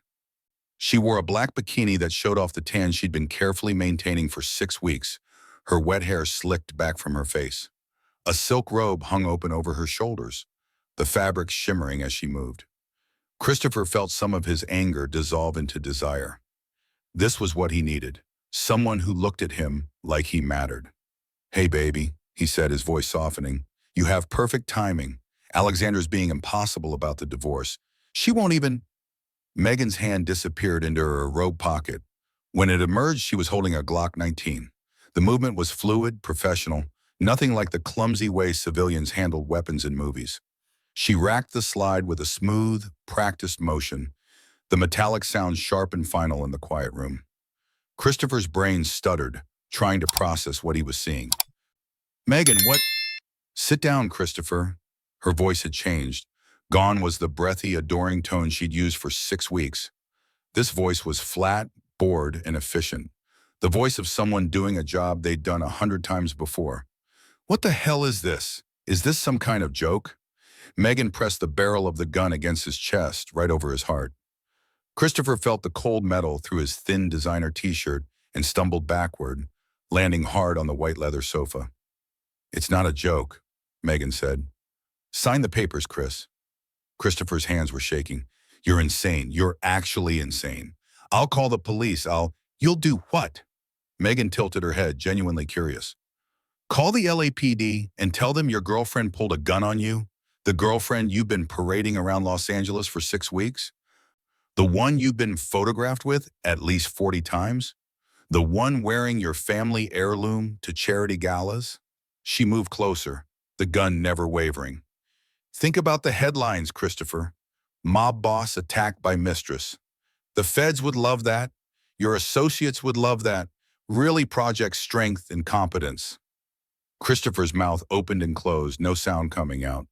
Speaker 1: She wore a black bikini that showed off the tan she'd been carefully maintaining for 6 weeks, her wet hair slicked back from her face. A silk robe hung open over her shoulders, the fabric shimmering as she moved. Christopher felt some of his anger dissolve into desire. This was what he needed, someone who looked at him like he mattered. "Hey, baby," he said, his voice softening. "You have perfect timing. Alexandra's being impossible about the divorce. She won't even—" Megan's hand disappeared into her robe pocket. When it emerged, she was holding a Glock 19. The movement was fluid, professional, nothing like the clumsy way civilians handled weapons in movies. She racked the slide with a smooth, practiced motion, the metallic sound sharp and final in the quiet room. Christopher's brain stuttered, trying to process what he was seeing. Megan, what? Sit down, Christopher. Her voice had changed. Gone was the breathy, adoring tone she'd used for 6 weeks. This voice was flat, bored, and efficient. The voice of someone doing a job they'd done 100 times before. What the hell is this? Is this some kind of joke? Megan pressed the barrel of the gun against his chest, right over his heart. Christopher felt the cold metal through his thin designer t-shirt and stumbled backward, landing hard on the white leather sofa. It's not a joke, Megan said. Sign the papers, Chris. Christopher's hands were shaking. You're insane. You're actually insane. I'll call the police. You'll do what? Megan tilted her head, genuinely curious. Call the LAPD and tell them your girlfriend pulled a gun on you? The girlfriend you've been parading around Los Angeles for 6 weeks? The one you've been photographed with at least 40 times? The one wearing your family heirloom to charity galas? She moved closer, the gun never wavering. Think about the headlines, Christopher. Mob boss attacked by mistress. The feds would love that. Your associates would love that. Really projects strength and competence. Christopher's mouth opened and closed, no sound coming out.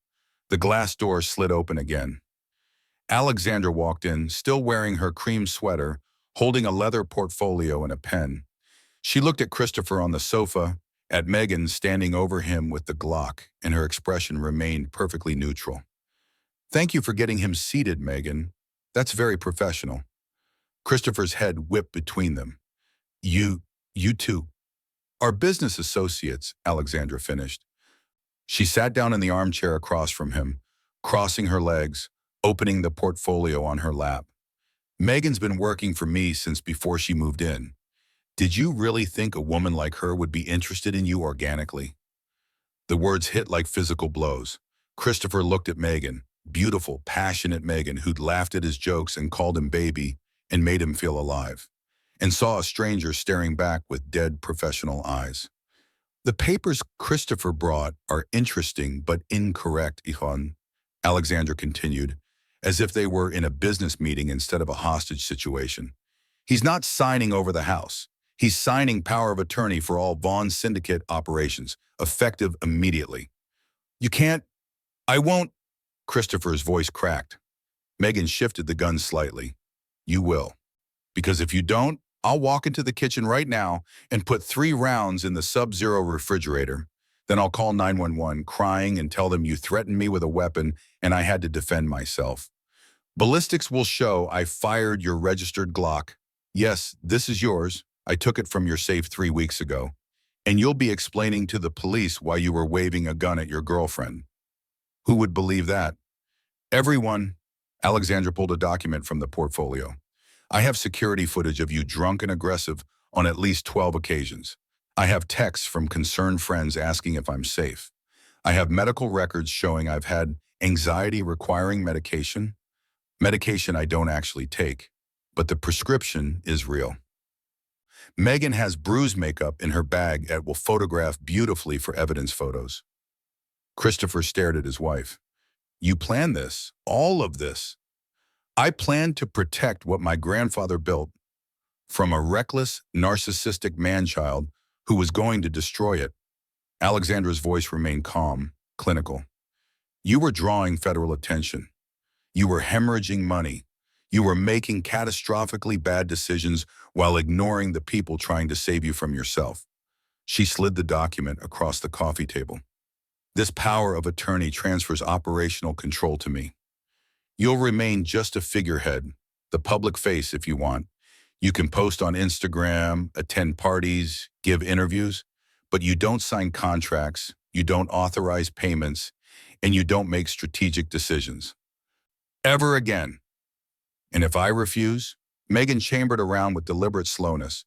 Speaker 1: The glass door slid open again. Alexandra walked in, still wearing her cream sweater, holding a leather portfolio and a pen. She looked at Christopher on the sofa, at Megan standing over him with the Glock, and her expression remained perfectly neutral. Thank you for getting him seated, Megan. That's very professional. Christopher's head whipped between them. You two. Our business associates, Alexandra finished. She sat down in the armchair across from him, crossing her legs, opening the portfolio on her lap. Megan's been working for me since before she moved in. Did you really think a woman like her would be interested in you organically? The words hit like physical blows. Christopher looked at Megan, beautiful, passionate Megan who'd laughed at his jokes and called him baby and made him feel alive, and saw a stranger staring back with dead professional eyes. The papers Christopher brought are interesting but incorrect, Ihon, Alexandra continued, as if they were in a business meeting instead of a hostage situation. He's not signing over the house. He's signing power of attorney for all Vaughn Syndicate operations, effective immediately. You can't. I won't. Christopher's voice cracked. Megan shifted the gun slightly. You will. Because if you don't, I'll walk into the kitchen right now and put 3 rounds in the Sub-Zero refrigerator. Then I'll call 911, crying, and tell them you threatened me with a weapon and I had to defend myself. Ballistics will show I fired your registered Glock. Yes, this is yours. I took it from your safe 3 weeks ago. And you'll be explaining to the police why you were waving a gun at your girlfriend. Who would believe that? Everyone. Alexandra pulled a document from the portfolio. I have security footage of you drunk and aggressive on at least 12 occasions. I have texts from concerned friends asking if I'm safe. I have medical records showing I've had anxiety requiring medication I don't actually take, but the prescription is real. Megan has bruise makeup in her bag that will photograph beautifully for evidence photos. Christopher stared at his wife. You planned this, all of this. I planned to protect what my grandfather built from a reckless, narcissistic man-child who was going to destroy it. Alexandra's voice remained calm, clinical. You were drawing federal attention. You were hemorrhaging money. You were making catastrophically bad decisions while ignoring the people trying to save you from yourself. She slid the document across the coffee table. This power of attorney transfers operational control to me. You'll remain just a figurehead, the public face if you want. You can post on Instagram, attend parties, give interviews, but you don't sign contracts, you don't authorize payments, and you don't make strategic decisions. Ever again. And if I refuse, Megan chambered around with deliberate slowness,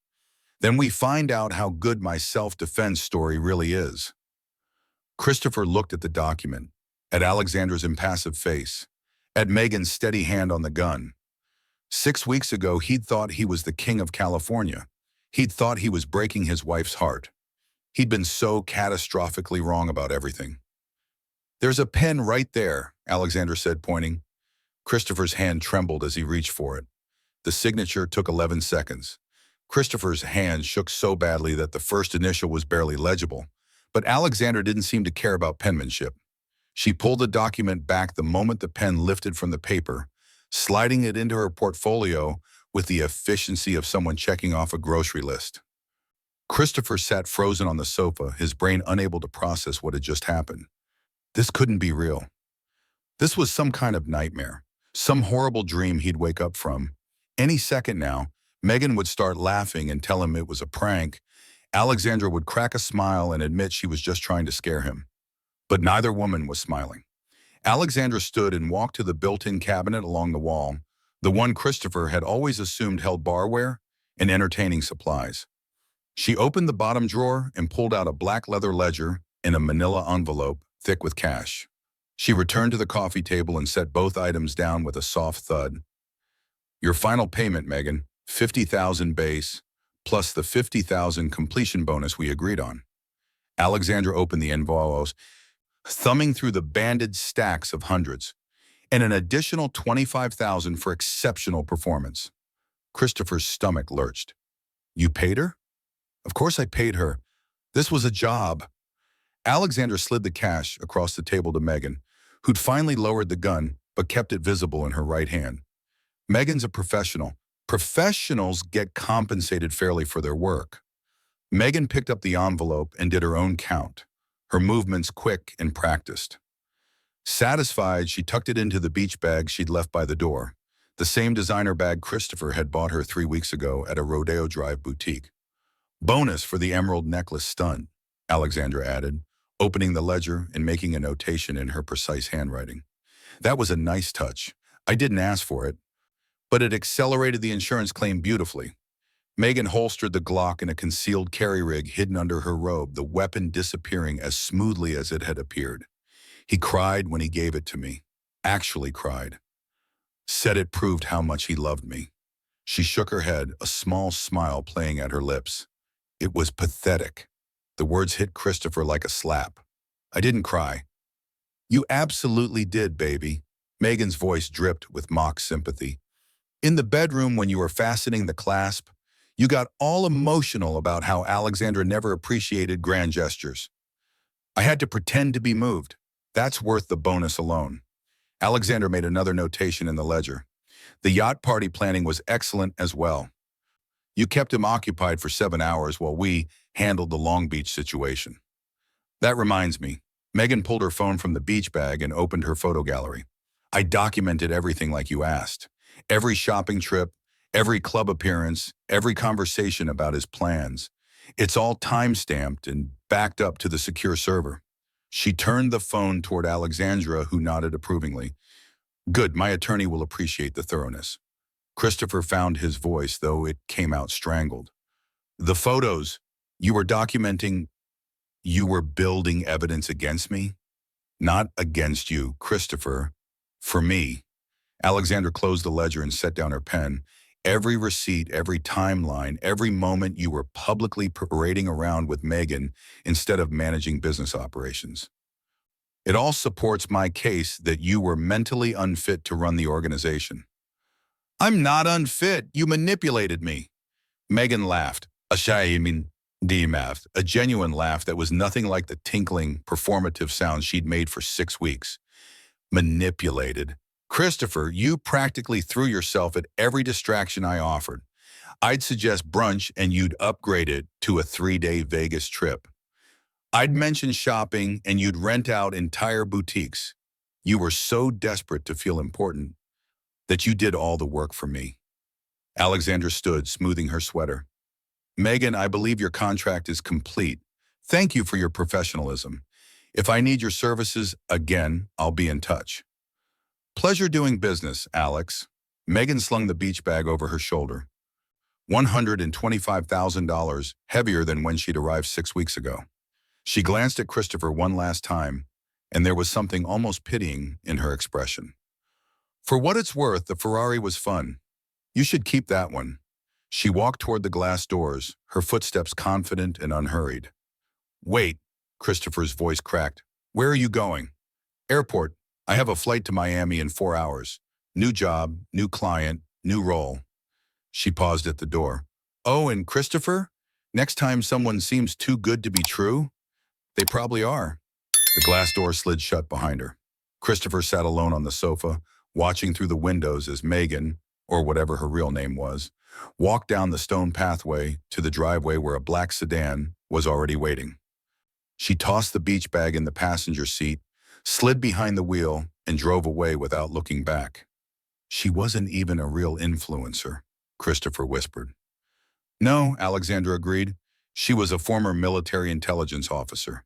Speaker 1: then we find out how good my self-defense story really is. Christopher looked at the document, at Alexandra's impassive face, at Megan's steady hand on the gun. 6 weeks ago, he'd thought he was the king of California. He'd thought he was breaking his wife's heart. He'd been so catastrophically wrong about everything. "There's a pen right there," Alexander said, pointing. Christopher's hand trembled as he reached for it. The signature took 11 seconds. Christopher's hand shook so badly that the first initial was barely legible, but Alexander didn't seem to care about penmanship. She pulled the document back the moment the pen lifted from the paper, sliding it into her portfolio with the efficiency of someone checking off a grocery list. Christopher sat frozen on the sofa, his brain unable to process what had just happened. This couldn't be real. This was some kind of nightmare, some horrible dream he'd wake up from. Any second now, Megan would start laughing and tell him it was a prank. Alexandra would crack a smile and admit she was just trying to scare him. But neither woman was smiling. Alexandra stood and walked to the built-in cabinet along the wall, the one Christopher had always assumed held barware and entertaining supplies. She opened the bottom drawer and pulled out a black leather ledger in a manila envelope thick with cash. She returned to the coffee table and set both items down with a soft thud. "Your final payment, Megan, 50,000 base, plus the 50,000 completion bonus we agreed on." Alexandra opened the envelopes, thumbing through the banded stacks of hundreds, and an additional 25,000 for exceptional performance. Christopher's stomach lurched. "You paid her?" "Of course I paid her. This was a job." Alexander slid the cash across the table to Megan, who'd finally lowered the gun but kept it visible in her right hand. "Megan's a professional. Professionals get compensated fairly for their work." Megan picked up the envelope and did her own count, her movements quick and practiced. Satisfied, she tucked it into the beach bag she'd left by the door, the same designer bag Christopher had bought her 3 weeks ago at a Rodeo Drive boutique. "Bonus for the emerald necklace stunt," Alexandra added, opening the ledger and making a notation in her precise handwriting. "That was a nice touch. I didn't ask for it, but it accelerated the insurance claim beautifully." Megan holstered the Glock in a concealed carry rig hidden under her robe, the weapon disappearing as smoothly as it had appeared. "He cried when he gave it to me. Actually cried. Said it proved how much he loved me." She shook her head, a small smile playing at her lips. "It was pathetic." The words hit Christopher like a slap. "I didn't cry." "You absolutely did, baby." Megan's voice dripped with mock sympathy. "In the bedroom when you were fastening the clasp, you got all emotional about how Alexandra never appreciated grand gestures. I had to pretend to be moved. That's worth the bonus alone." Alexandra made another notation in the ledger. "The yacht party planning was excellent as well. You kept him occupied for 7 hours while we handled the Long Beach situation." "That reminds me." Megan pulled her phone from the beach bag and opened her photo gallery. "I documented everything like you asked. Every shopping trip, every club appearance, every conversation about his plans. It's all time-stamped and backed up to the secure server." She turned the phone toward Alexandra, who nodded approvingly. "Good, my attorney will appreciate the thoroughness." Christopher found his voice, though it came out strangled. "The photos, you were documenting, you were building evidence against me?" "Not against you, Christopher. For me." Alexandra closed the ledger and set down her pen. "Every receipt, every timeline, every moment you were publicly parading around with Megan instead of managing business operations. It all supports my case that you were mentally unfit to run the organization." "I'm not unfit. You manipulated me." Megan laughed. A genuine laugh that was nothing like the tinkling, performative sound she'd made for 6 weeks. "Manipulated. Christopher, you practically threw yourself at every distraction I offered. I'd suggest brunch and you'd upgrade it to a 3-day Vegas trip. I'd mention shopping and you'd rent out entire boutiques. You were so desperate to feel important that you did all the work for me." Alexandra stood, smoothing her sweater. "Megan, I believe your contract is complete. Thank you for your professionalism. If I need your services again, I'll be in touch." "Pleasure doing business, Alex." Megan slung the beach bag over her shoulder. $125,000, heavier than when she'd arrived 6 weeks ago. She glanced at Christopher one last time, and there was something almost pitying in her expression. "For what it's worth, the Ferrari was fun. You should keep that one." She walked toward the glass doors, her footsteps confident and unhurried. Wait, Christopher's voice cracked. Where are you going? Airport. I have a flight to Miami in 4 hours. New job, new client, new role. She paused at the door. Oh, and Christopher? Next time someone seems too good to be true, they probably are. The glass door slid shut behind her. Christopher sat alone on the sofa, watching through the windows as Megan, or whatever her real name was, walked down the stone pathway to the driveway where a black sedan was already waiting. She tossed the beach bag in the passenger seat, slid behind the wheel, and drove away without looking back. She wasn't even a real influencer, Christopher whispered. No, Alexandra agreed. She was a former military intelligence officer.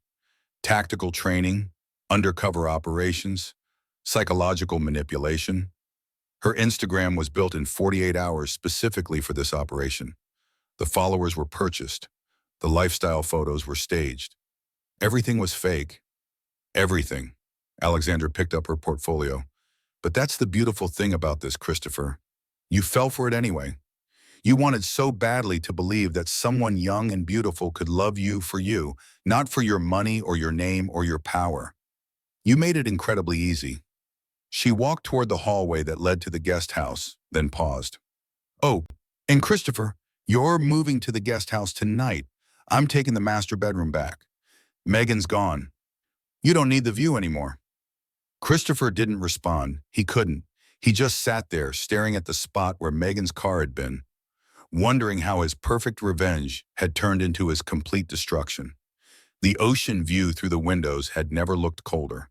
Speaker 1: Tactical training, undercover operations, psychological manipulation. Her Instagram was built in 48 hours specifically for this operation. The followers were purchased. The lifestyle photos were staged. Everything was fake. Everything. Alexandra picked up her portfolio. But that's the beautiful thing about this, Christopher. You fell for it anyway. You wanted so badly to believe that someone young and beautiful could love you, not for your money or your name or your power. You made it incredibly easy. She walked toward the hallway that led to the guest house, then paused. Oh, and Christopher, you're moving to the guest house tonight. I'm taking the master bedroom back. Megan's gone. You don't need the view anymore. Christopher didn't respond. He couldn't. He just sat there, staring at the spot where Megan's car had been, wondering how his perfect revenge had turned into his complete destruction. The ocean view through the windows had never looked colder.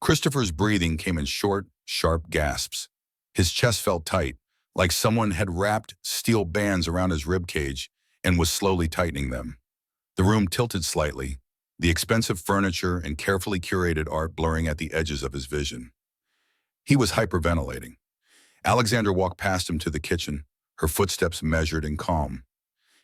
Speaker 1: Christopher's breathing came in short, sharp gasps. His chest felt tight, like someone had wrapped steel bands around his ribcage and was slowly tightening them. The room tilted slightly, the expensive furniture and carefully curated art blurring at the edges of his vision. He was hyperventilating. Alexandra walked past him to the kitchen, her footsteps measured and calm.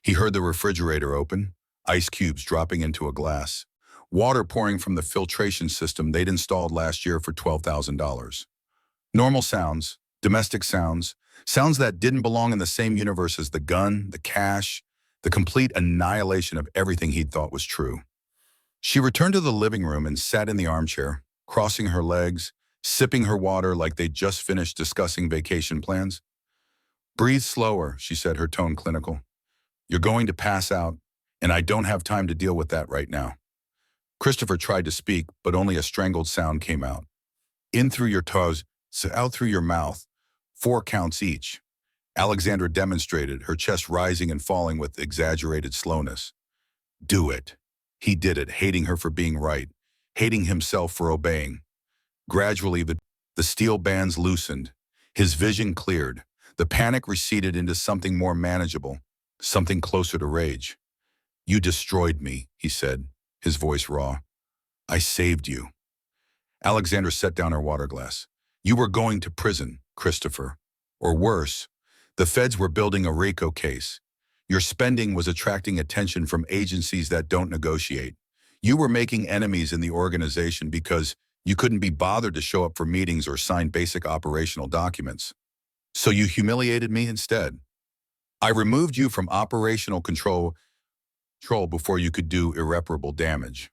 Speaker 1: He heard the refrigerator open, ice cubes dropping into a glass, water pouring from the filtration system they'd installed last year for $12,000. Normal sounds, domestic sounds, sounds that didn't belong in the same universe as the gun, the cash, the complete annihilation of everything he'd thought was true. She returned to the living room and sat in the armchair, crossing her legs, sipping her water like they'd just finished discussing vacation plans. Breathe slower, she said, her tone clinical. You're going to pass out, and I don't have time to deal with that right now. Christopher tried to speak, but only a strangled sound came out. In through your toes, out through your mouth. 4 counts each. Alexandra demonstrated, her chest rising and falling with exaggerated slowness. Do it. He did it, hating her for being right, hating himself for obeying. Gradually, the steel bands loosened. His vision cleared. The panic receded into something more manageable, something closer to rage. You destroyed me, he said, his voice raw. I saved you. Alexandra set down her water glass. You were going to prison, Christopher. Or worse, the feds were building a RICO case. Your spending was attracting attention from agencies that don't negotiate. You were making enemies in the organization because you couldn't be bothered to show up for meetings or sign basic operational documents. So you humiliated me instead. I removed you from operational control before you could do irreparable damage.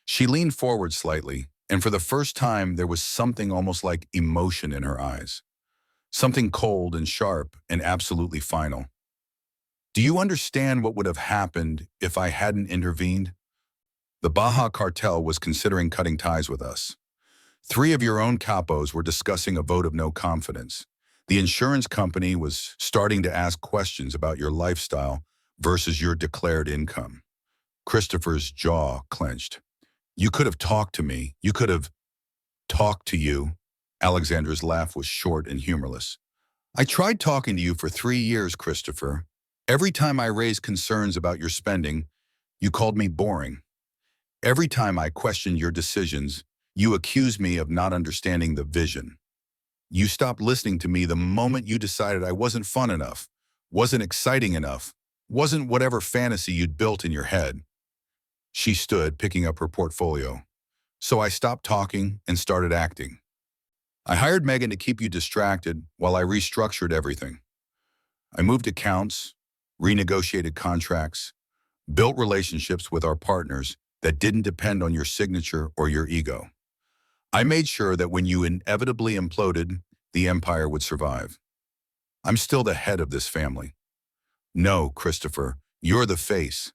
Speaker 1: She leaned forward slightly, and for the first time there was something almost like emotion in her eyes. Something cold and sharp and absolutely final. Do you understand what would have happened if I hadn't intervened? The Baja cartel was considering cutting ties with us. 3 of your own capos were discussing a vote of no confidence. The insurance company was starting to ask questions about your lifestyle versus your declared income. Christopher's jaw clenched. You could have talked to me. You could have talked to you. Alexandra's laugh was short and humorless. I tried talking to you for 3 years, Christopher. Every time I raised concerns about your spending, you called me boring. Every time I questioned your decisions, you accused me of not understanding the vision. You stopped listening to me the moment you decided I wasn't fun enough, wasn't exciting enough, wasn't whatever fantasy you'd built in your head. She stood, picking up her portfolio. So I stopped talking and started acting. I hired Megan to keep you distracted while I restructured everything. I moved accounts, renegotiated contracts, built relationships with our partners, that didn't depend on your signature or your ego. I made sure that when you inevitably imploded, the empire would survive. I'm still the head of this family. No, Christopher, you're the face.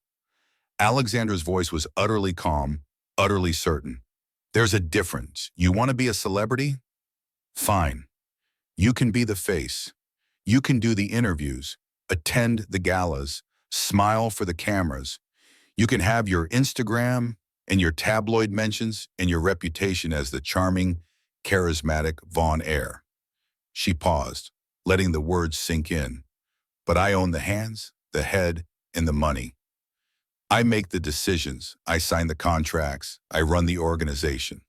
Speaker 1: Alexandra's voice was utterly calm, utterly certain. There's a difference. You want to be a celebrity? Fine. You can be the face. You can do the interviews, attend the galas, smile for the cameras. You can have your Instagram and your tabloid mentions and your reputation as the charming, charismatic Von Air. She paused, letting the words sink in. But I own the hands, the head, and the money. I make the decisions. I sign the contracts. I run the organization.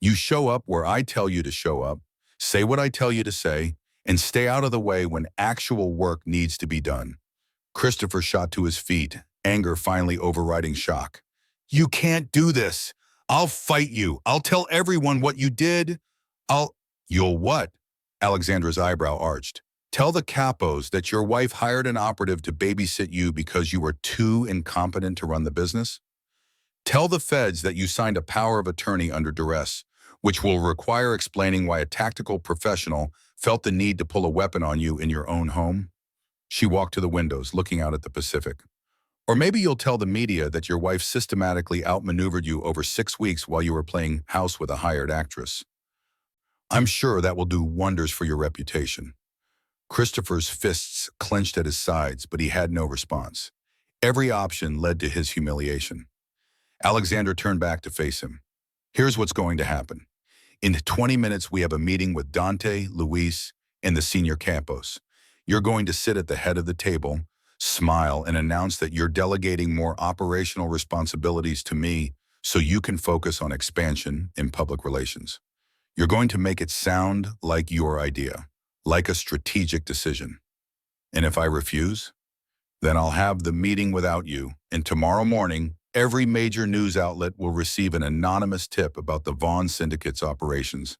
Speaker 1: You show up where I tell you to show up, say what I tell you to say, and stay out of the way when actual work needs to be done. Christopher shot to his feet, anger finally overriding shock. You can't do this. I'll fight you. I'll tell everyone what you did. You'll what? Alexandra's eyebrow arched. Tell the capos that your wife hired an operative to babysit you because you were too incompetent to run the business? Tell the feds that you signed a power of attorney under duress, which will require explaining why a tactical professional felt the need to pull a weapon on you in your own home? She walked to the windows, looking out at the Pacific. Or maybe you'll tell the media that your wife systematically outmaneuvered you over 6 weeks while you were playing house with a hired actress. I'm sure that will do wonders for your reputation. Christopher's fists clenched at his sides, but he had no response. Every option led to his humiliation. Alexander turned back to face him. Here's what's going to happen. In 20 minutes, we have a meeting with Dante, Luis, and the senior capos. You're going to sit at the head of the table, smile, and announce that you're delegating more operational responsibilities to me so you can focus on expansion in public relations. You're going to make it sound like your idea, like a strategic decision. And if I refuse, then I'll have the meeting without you, and tomorrow morning, every major news outlet will receive an anonymous tip about the Vaughn Syndicate's operations,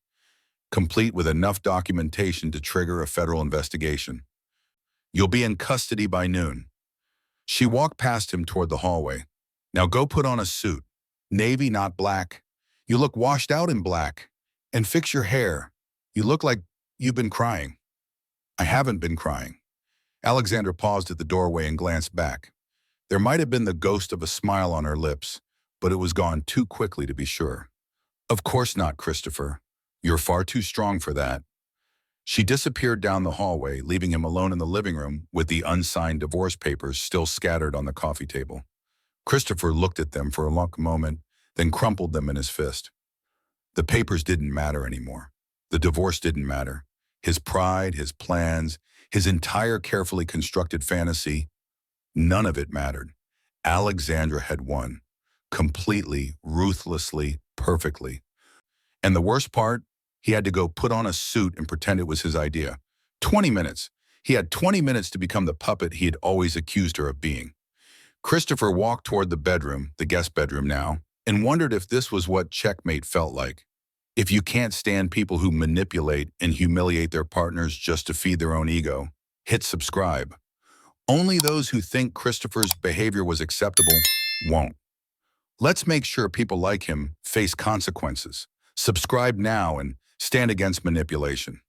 Speaker 1: complete with enough documentation to trigger a federal investigation. You'll be in custody by noon. She walked past him toward the hallway. Now go put on a suit. Navy, not black. You look washed out in black. And fix your hair. You look like you've been crying. I haven't been crying. Alexandra paused at the doorway and glanced back. There might have been the ghost of a smile on her lips, but it was gone too quickly to be sure. Of course not, Christopher. You're far too strong for that. She disappeared down the hallway, leaving him alone in the living room with the unsigned divorce papers still scattered on the coffee table. Christopher looked at them for a long moment, then crumpled them in his fist. The papers didn't matter anymore. The divorce didn't matter. His pride, his plans, his entire carefully constructed fantasy, none of it mattered. Alexandra had won. Completely, ruthlessly, perfectly. And the worst part, he had to go put on a suit and pretend it was his idea. 20 minutes. He had 20 minutes to become the puppet he had always accused her of being. Christopher walked toward the bedroom, the guest bedroom now, and wondered if this was what checkmate felt like. If you can't stand people who manipulate and humiliate their partners just to feed their own ego, hit subscribe. Only those who think Christopher's behavior was acceptable won't. Let's make sure people like him face consequences. Subscribe now and stand against manipulation.